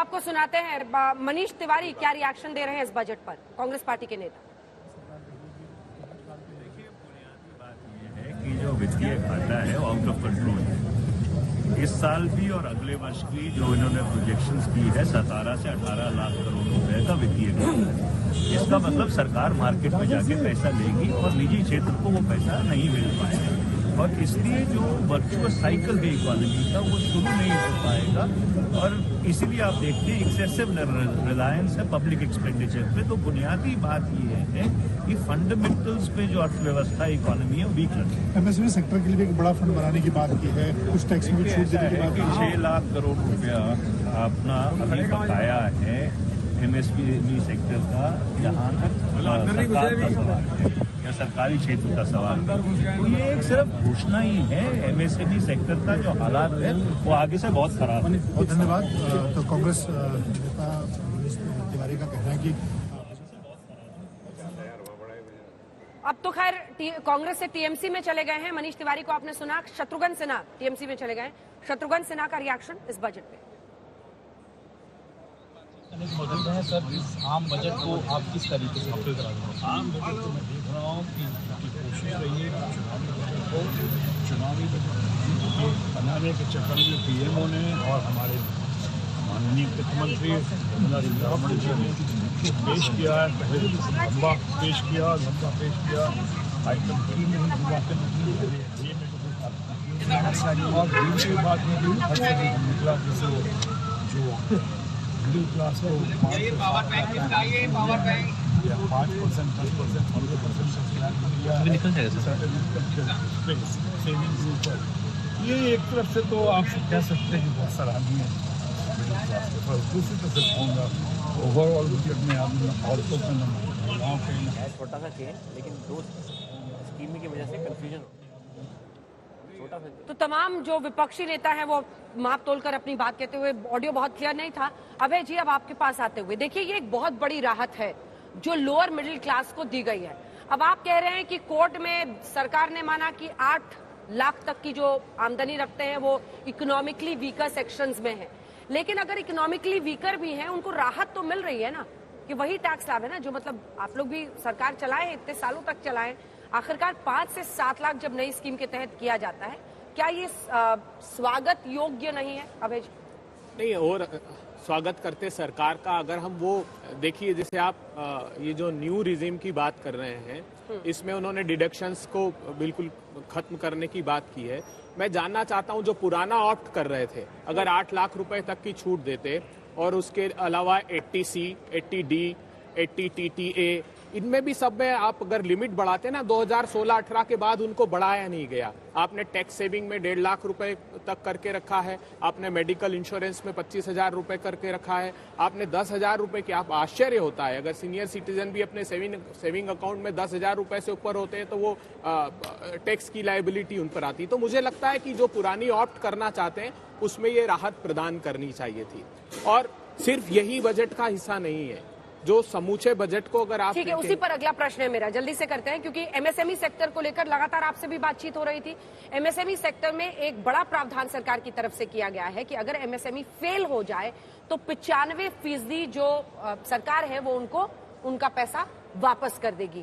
आपको सुनाते हैं। मनीष तिवारी क्या रिएक्शन दे रहे हैं इस बजट पर, कांग्रेस पार्टी के नेता। कि जो वित्तीय घाटा है वो आउट ऑफ कंट्रोल है। इस साल भी और अगले वर्ष की जो इन्होंने प्रोजेक्शंस की है 17 से 18 लाख करोड़ रुपए का वित्तीय घाटा है। इसका मतलब सरकार मार्केट में जाके पैसा लेगी और निजी क्षेत्र को वो पैसा नहीं मिल पाएगा और इसलिए जो वर्चुअस साइकिल है इकोनॉमी का वो शुरू नहीं हो पाएगा और इसीलिए आप देखते हैं एक्सेसिव रिलायंस है पब्लिक एक्सपेंडिचर पे। तो बुनियादी बात ये है कि फंडामेंटल्स पे जो अर्थव्यवस्था इकोनॉमी है वीक लगती है। एमएसएमई सेक्टर के लिए भी एक बड़ा फंड बनाने की बात की है, कुछ टैक्स में छूट देने की बात की है। 6 लाख करोड़ रुपया अपना अभी बकाया है एमएसएमई सेक्टर का, जहाँ तक सरकार का सवाल है या सरकारी क्षेत्र का सवाल है। तो ये एक सिर्फ घोषणा ही है। एमएसएमई सेक्टर का जो हालात है वो आगे से बहुत खराब है। बहुत धन्यवाद। तो कांग्रेस नेता मनीष तिवारी का कहना है कि अब तो खैर कांग्रेस से टीएमसी में चले गए हैं। मनीष तिवारी को आपने सुना, शत्रुघ्न सिन्हा टीएमसी में चले गए। शत्रुघ्न सिन्हा का रिएक्शन इस बजट पे। बजट है सर, इस आम बजट को आप किस तरीके से अप्लाई करा रहे हैं? आम बजट को मैं देख रहा हूँ कि कोशिश रही है चुनावी बजट को बनाने के चक्कर में पीएमओ ने और हमारे माननीय वित्त मंत्री निर्मला सीतारमण जी ने पेश किया है। पहले लंबा पेश किया आइटम 3 में ही और दूसरी बात में भी निकला जैसे जो मिडिल क्लास को 5% 10% 15% निकल जाएगा सेविंग्स ऊपर। ये एक तरफ से तो आप कह सकते हैं बहुत सराहनीय है मिडिल क्लास के पास। दूसरी तरफ से कहूँगा ओवरऑल बजट में आदमी औरतों के गाँव के छोटा सा चेंज, लेकिन 2 स्कीम की वजह से कंफ्यूजन हो। तो तमाम जो विपक्षी नेता हैं वो माप तोलकर अपनी बात कहते हुए, ऑडियो बहुत क्लियर नहीं था। अभय जी अब आपके पास आते हुए देखिए, ये एक बहुत बड़ी राहत है जो लोअर मिडिल क्लास को दी गई है। अब आप कह रहे हैं कि कोर्ट में सरकार ने माना कि 8 लाख तक की जो आमदनी रखते हैं वो इकोनॉमिकली वीकर सेक्शंस में है, लेकिन अगर इकोनॉमिकली वीकर भी हैं उनको राहत तो मिल रही है ना, कि वही टैक्स स्लैब है ना जो मतलब आप लोग भी सरकार चलाए इतने सालों तक चलाएं। आखिरकार 5 से 7 लाख जब नई स्कीम के तहत किया जाता है, क्या ये स्वागत योग्य नहीं है अभय जी? नहीं, और स्वागत करते सरकार का। अगर हम वो देखिए, जैसे आप ये जो न्यू रिजीम की बात कर रहे हैं, इसमें उन्होंने डिडक्शंस को बिल्कुल खत्म करने की बात की है। मैं जानना चाहता हूं, जो पुराना ऑप्ट कर रहे थे, अगर 8 लाख रुपए तक की छूट देते और उसके अलावा 80C, 80D, 80TTA, इनमें भी सब में आप अगर लिमिट बढ़ाते ना, 2016-18 के बाद उनको बढ़ाया नहीं गया। आपने टैक्स सेविंग में 1.5 लाख रुपए तक करके रखा है, आपने मेडिकल इंश्योरेंस में 25,000 रुपए करके रखा है, आपने 10,000 रुपए की, आप आश्चर्य होता है अगर सीनियर सिटीजन भी अपने सेविंग अकाउंट में 10,000 रुपए से ऊपर होते हैं तो वो टैक्स की लायबिलिटी उन पर आती। तो मुझे लगता है कि जो पुरानी ऑप्ट करना चाहते हैं उसमें ये राहत प्रदान करनी चाहिए थी, और सिर्फ यही बजट का हिस्सा नहीं है। जो समूचे बजट को अगर आप ठीक है, उसी पर अगला प्रश्न है मेरा, जल्दी से करते हैं क्योंकि एमएसएमई सेक्टर को लेकर लगातार आपसे भी बातचीत हो रही थी। एमएसएमई सेक्टर में एक बड़ा प्रावधान सरकार की तरफ से किया गया है कि अगर एमएसएमई फेल हो जाए तो 95% जो सरकार है वो उनका पैसा वापस कर देगी।